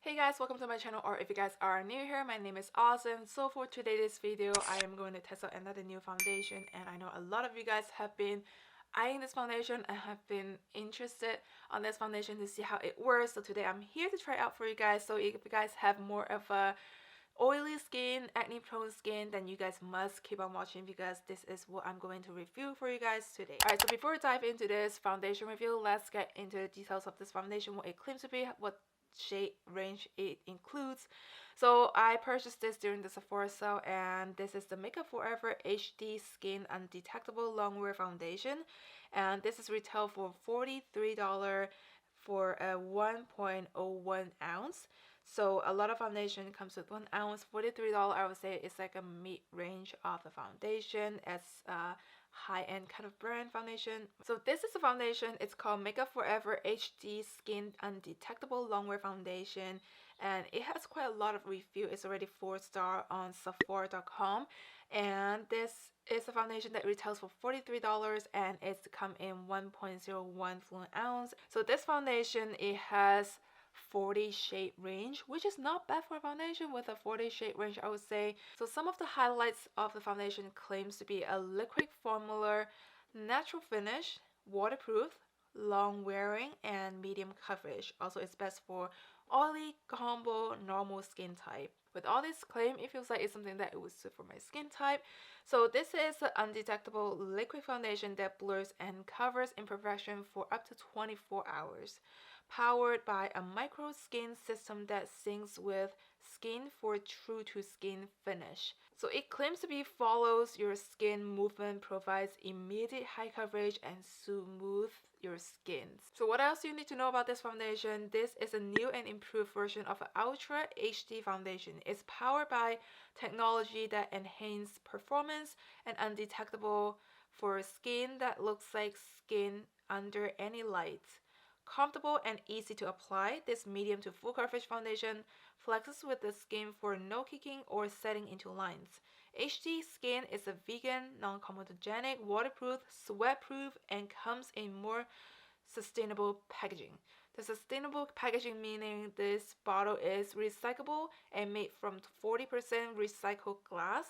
Hey guys, welcome to my channel, or if you guys are new here, my name is Alison. So for today's video, I am going to test out another new foundation, and I know a lot of you guys have been eyeing this foundation and have been interested on this foundation to see how it works. So today I'm here to try it out for you guys. So if you guys have more of a oily skin, acne prone skin, then you guys must keep on watching because this is what I'm going to review for you guys today. Alright, so before we dive into this foundation review, let's get into the details of this foundation, what it claims to be, what shade range it includes. So I purchased this during the Sephora sale, and this is the Makeup Forever HD Skin Undetectable Longwear Foundation, and this is retail for $43 for a 1.01 ounce. So a lot of foundation comes with 1 ounce. $43, I would say it's like a mid-range of the foundation as a high-end kind of brand foundation. So this is a foundation. It's called Makeup Forever HD Skin Undetectable Longwear Foundation, and it has quite a lot of review. It's already 4-star on Sephora.com, and this is a foundation that retails for $43, and it's come in 1.01 fluid ounce. So this foundation, it has 40 shade range, which is not bad for a foundation with a 40 shade range, I would say. So some of the highlights of the foundation claims to be a liquid formula, natural finish, waterproof, long wearing, and medium coverage. Also, it's best for oily, combo, normal skin type. With all this claim, it feels like it's something that it would suit for my skin type. So this is an undetectable liquid foundation that blurs and covers imperfection for up to 24 hours. Powered by a micro skin system that syncs with skin for true to skin finish. So it claims to be follows your skin movement, provides immediate high coverage, and smooth your skin. So what else do you need to know about this foundation? This is a new and improved version of an Ultra HD foundation. It's powered by technology that enhances performance and undetectable for skin that looks like skin under any light. Comfortable and easy to apply, this medium to full coverage foundation flexes with the skin for no kicking or setting into lines. HD Skin is a vegan, non-comedogenic, waterproof, sweat-proof, and comes in more sustainable packaging. The sustainable packaging meaning this bottle is recyclable and made from 40% recycled glass.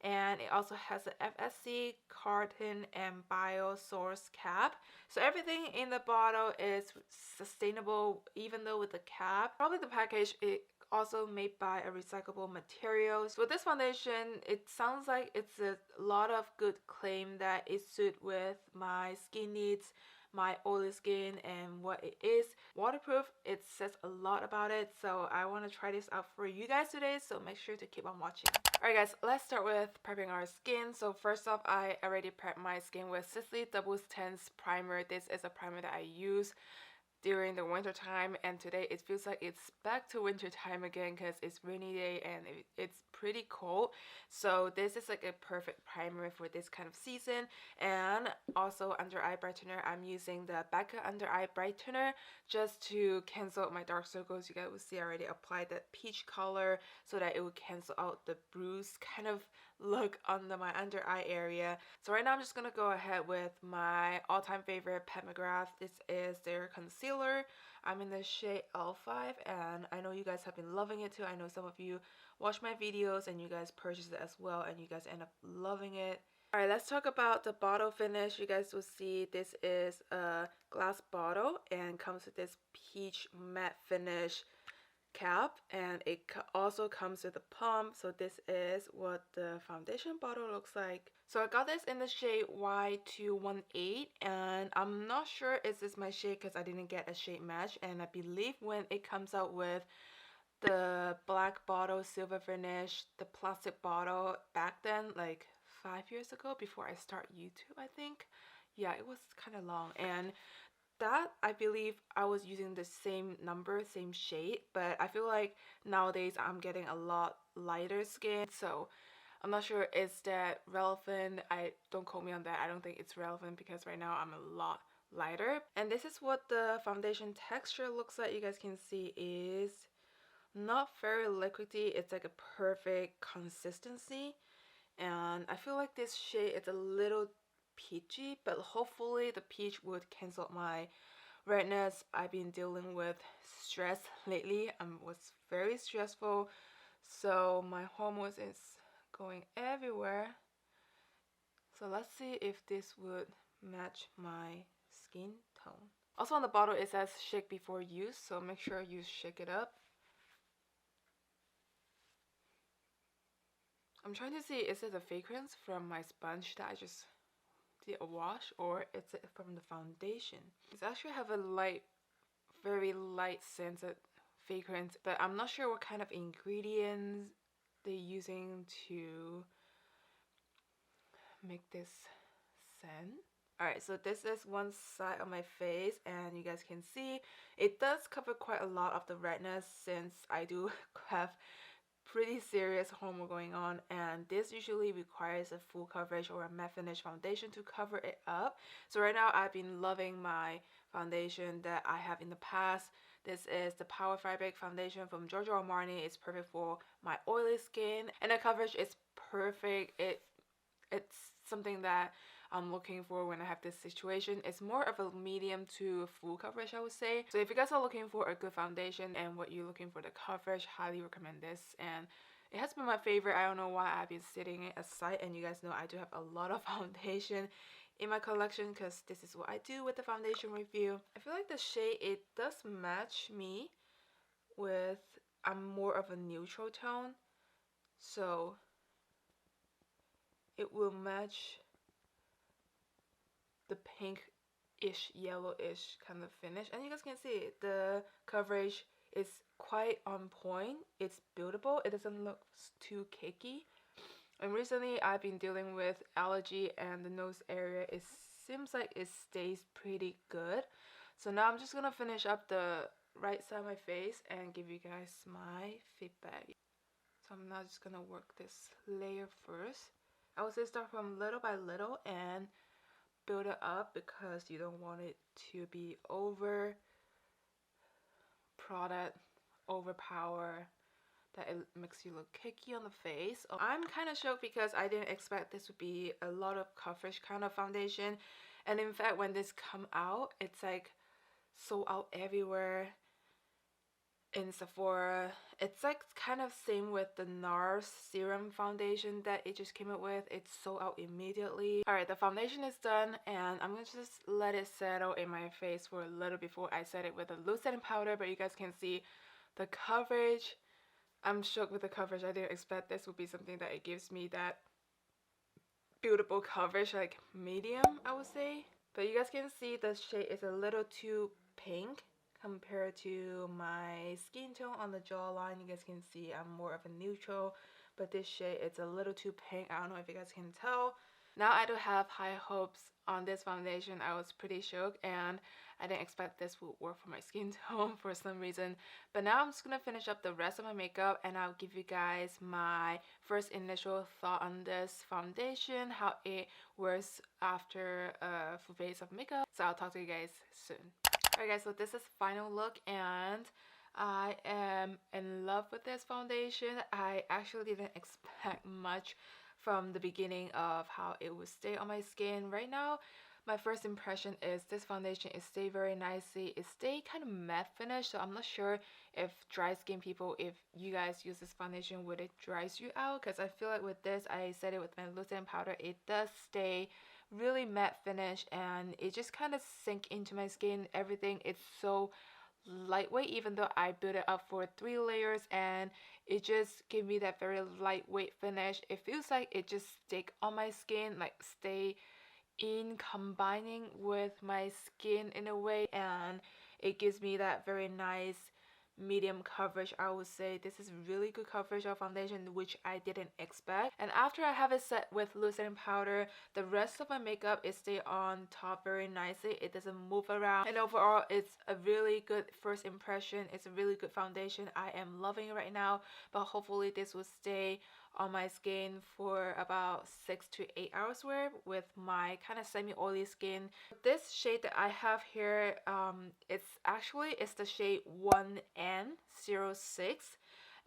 And it also has a FSC, carton, and biosource cap. So everything in the bottle is sustainable, even though with the cap. Probably the package, it also made by a recyclable material. So with this foundation, it sounds like it's a lot of good claim that it suits with my skin needs, my oily skin, and what it is. Waterproof, it says a lot about it, so I want to try this out for you guys today, so make sure to keep on watching. Alright guys, let's start with prepping our skin. So first off, I already prepped my skin with Sisley Double Tense Primer. This is a primer that I use during the winter time, and today it feels like it's back to winter time again because it's rainy day and it's pretty cold. So this is like a perfect primer for this kind of season. And also under eye brightener, I'm using the Becca under eye brightener just to cancel out my dark circles. You guys will see I already applied that peach color so that it would cancel out the bruise kind of look under my under eye area. So right now I'm just gonna go ahead with my all-time favorite McGRATH. This is their concealer. I'm in the shade L5, and I know you guys have been loving it too. I know some of you watch my videos and you guys purchase it as well, and you guys end up loving it. Alright, let's talk about the bottle finish. You guys will see this is a glass bottle and comes with this peach matte finish cap, and it also comes with a pump. So this is what the foundation bottle looks like. So I got this in the shade Y218, and I'm not sure is this my shade because I didn't get a shade match, and I believe when it comes out with the black bottle silver finish, the plastic bottle back then, like 5 years ago before I start YouTube, I think, yeah, it was kind of long, and that I believe I was using the same number, same shade, but I feel like nowadays I'm getting a lot lighter skin, so I'm not sure is that relevant. I don't quote me on that. I don't think it's relevant because right now I'm a lot lighter. And this is what the foundation texture looks like. You guys can see is not very liquidy. It's like a perfect consistency, and I feel like this shade is a little peachy, but hopefully the peach would cancel my redness. I've been dealing with stress lately. Was very stressful, so my hormones is going everywhere. So let's see if this would match my skin tone. Also on the bottle it says shake before use, so make sure you shake it up. I'm trying to see, is it a fragrance from my sponge that I just did a wash, or is it from the foundation? It actually have a light, very light scented fragrance, but I'm not sure what kind of ingredients they're using to make this scent. Alright, so this is one side of my face, and you guys can see it does cover quite a lot of the redness since I do have pretty serious hormone going on, and this usually requires a full coverage or a matte finish foundation to cover it up. So right now I've been loving my foundation that I have in the past. This is the Power Fabric foundation from Giorgio Armani. It's perfect for my oily skin, and the coverage is perfect. It's something that I'm looking for when I have this situation. It's more of a medium to full coverage, I would say. So if you guys are looking for a good foundation and what you're looking for the coverage, highly recommend this. And it has been my favorite. I don't know why I've been sitting it aside, and you guys know I do have a lot of foundation in my collection because this is what I do with the foundation review. I feel like the shade, it does match me with, I'm more of a neutral tone, so it will match the pink-ish, yellowish kind of finish. And you guys can see the coverage is quite on point. It's buildable. It doesn't look too cakey. And recently I've been dealing with allergy, and the nose area, it seems like it stays pretty good. So now I'm just gonna finish up the right side of my face and give you guys my feedback. So I'm now just gonna work this layer first. I would say start from little by little and build it up because you don't want it to be over product, overpower, that it makes you look cakey on the face. I'm kind of shocked because I didn't expect this would be a lot of coverage kind of foundation, and in fact when this come out, it's like sold out everywhere in Sephora. It's like kind of same with the NARS serum foundation that it just came out with. It's sold out immediately. Alright, the foundation is done, and I'm gonna just let it settle in my face for a little before I set it with a loose setting powder. But you guys can see the coverage. I'm shocked with the coverage. I didn't expect this would be something that it gives me that beautiful coverage, like medium, I would say. But you guys can see the shade is a little too pink compared to my skin tone on the jawline. You guys can see I'm more of a neutral, but this shade, it's a little too pink. I don't know if you guys can tell. Now I do have high hopes on this foundation. I was pretty shocked, and I didn't expect this would work for my skin tone for some reason. But now I'm just gonna finish up the rest of my makeup, and I'll give you guys my first initial thought on this foundation, how it works after a full face of makeup. So I'll talk to you guys soon. Alright guys, so this is final look, and I am in love with this foundation. I actually didn't expect much from the beginning of how it would stay on my skin. Right now, my first impression is this foundation, it stayed very nicely. It stayed kind of matte finish, so I'm not sure if dry skin people, if you guys use this foundation, would it dries you out? Because I feel like with this, I set it with my loose setting powder, it does stay really matte finish, and it just kind of sink into my skin. Everything, it's so lightweight, even though I built it up for 3 layers, and it just gave me that very lightweight finish. It feels like it just stick on my skin, like stay in combining with my skin in a way, and it gives me that very nice medium coverage. I would say this is really good coverage of foundation, which I didn't expect. And after I have it set with loose setting powder, the rest of my makeup is stay on top very nicely. It doesn't move around, and overall it's a really good first impression. It's a really good foundation. I am loving it right now, but hopefully this will stay on my skin for about 6 to 8 hours wear with my kind of semi-oily skin. This shade that I have here, it's the shade 1N06,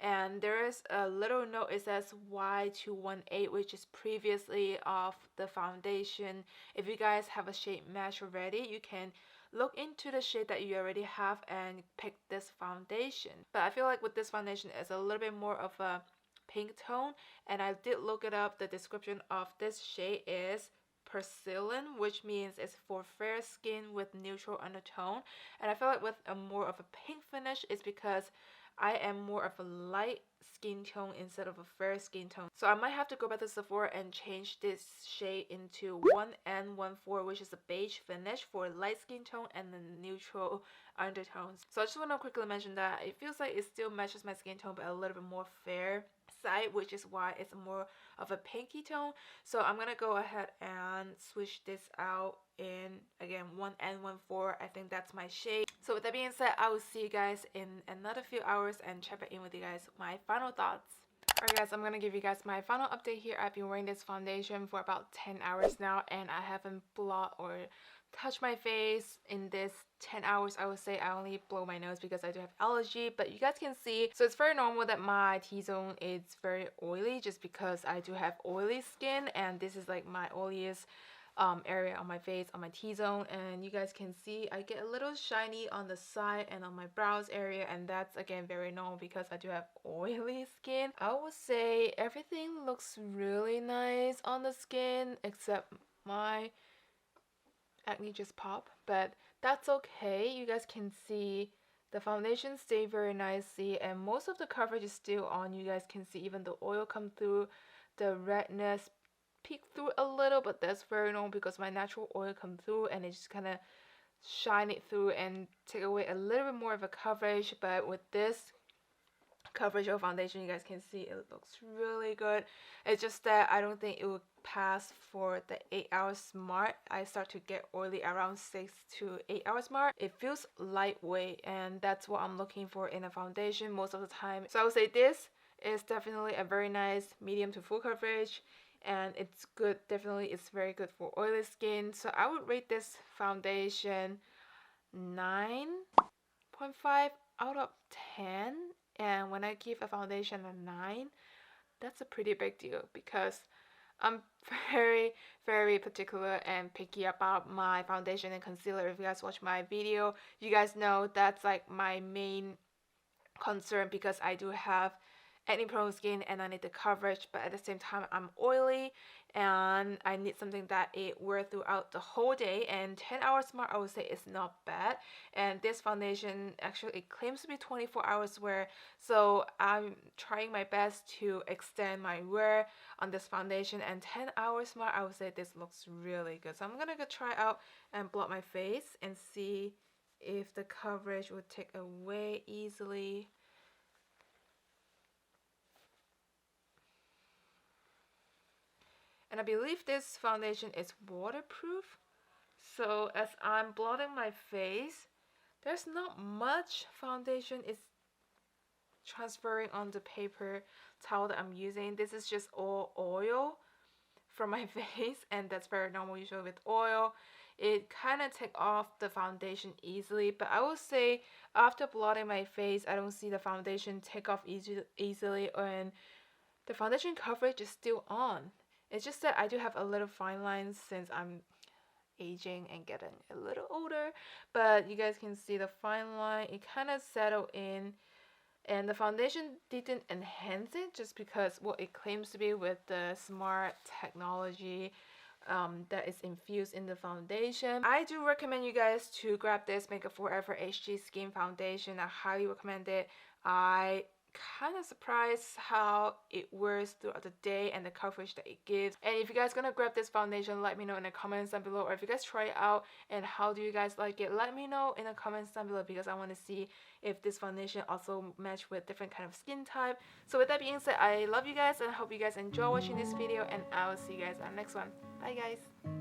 and there is a little note. It says Y218, which is previously of the foundation. If you guys have a shade match already, you can look into the shade that you already have and pick this foundation. But I feel like with this foundation it's a little bit more of a pink tone, and I did look it up. The description of this shade is Porcelain, which means it's for fair skin with neutral undertone. And I feel like with a more of a pink finish is because I am more of a light skin tone instead of a fair skin tone. So I might have to go back to Sephora and change this shade into 1N14, which is a beige finish for light skin tone and the neutral undertones. So I just want to quickly mention that it feels like it still matches my skin tone but a little bit more fair side, which is why it's more of a pinky tone. So I'm gonna go ahead and switch this out in, again, 1N14. I think that's my shade. So with that being said, I will see you guys in another few hours and check back in with you guys my final thoughts. Alright guys, I'm gonna give you guys my final update here. I've been wearing this foundation for about 10 hours now, and I haven't blot or touched my face in this 10 hours. I would say I only blow my nose because I do have allergy, but you guys can see, so it's very normal that my T-zone is very oily just because I do have oily skin, and this is like my oiliest area on my face, on my T-zone. And you guys can see I get a little shiny on the side and on my brows area, and that's again very normal because I do have oily skin. I would say everything looks really nice on the skin except my acne just pop, but that's okay. You guys can see the foundation stay very nicely, and most of the coverage is still on. You guys can see even the oil come through, the redness peek through a little, but that's very normal because my natural oil come through and it just kind of shine it through and take away a little bit more of a coverage. But with this coverage of foundation, you guys can see it looks really good. It's just that I don't think it will pass for the 8 hours mark. I start to get oily around 6 to 8 hours mark. It feels lightweight, and that's what I'm looking for in a foundation most of the time. So I would say this is definitely a very nice medium to full coverage, and it's good. Definitely it's very good for oily skin. So I would rate this foundation 9.5 out of 10. And when I give a foundation a 9, that's a pretty big deal because I'm very particular and picky about my foundation and concealer. If you guys watch my video, you guys know that's like my main concern because I do have acne prone skin and I need the coverage, but at the same time I'm oily and I need something that it wear throughout the whole day. And 10 hours mark I would say is not bad, and this foundation actually it claims to be 24 hours wear, so I'm trying my best to extend my wear on this foundation. And 10 hours mark I would say this looks really good. So I'm gonna go try out and blot my face and see if the coverage would take away easily. And I believe this foundation is waterproof. So as I'm blotting my face, there's not much foundation is transferring on the paper towel that I'm using. This is just all oil from my face, and that's very normal usually with oil. It kind of take off the foundation easily, but I will say after blotting my face, I don't see the foundation take off easily, and the foundation coverage is still on. It's just that I do have a little fine lines since I'm aging and getting a little older, but you guys can see the fine line, it kind of settled in, and the foundation didn't enhance it just because what it claims to be with the smart technology that is infused in the foundation. I do recommend you guys to grab this Makeup Forever HD Skin Foundation. I highly recommend it. I kind of surprised how it wears throughout the day and the coverage that it gives. And if you guys gonna grab this foundation, let me know in the comments down below, or if you guys try it out and how do you guys like it, let me know in the comments down below because I want to see if this foundation also match with different kind of skin type. So with that being said, I love you guys and I hope you guys enjoy watching this video, and I will see you guys on the next one. Bye guys.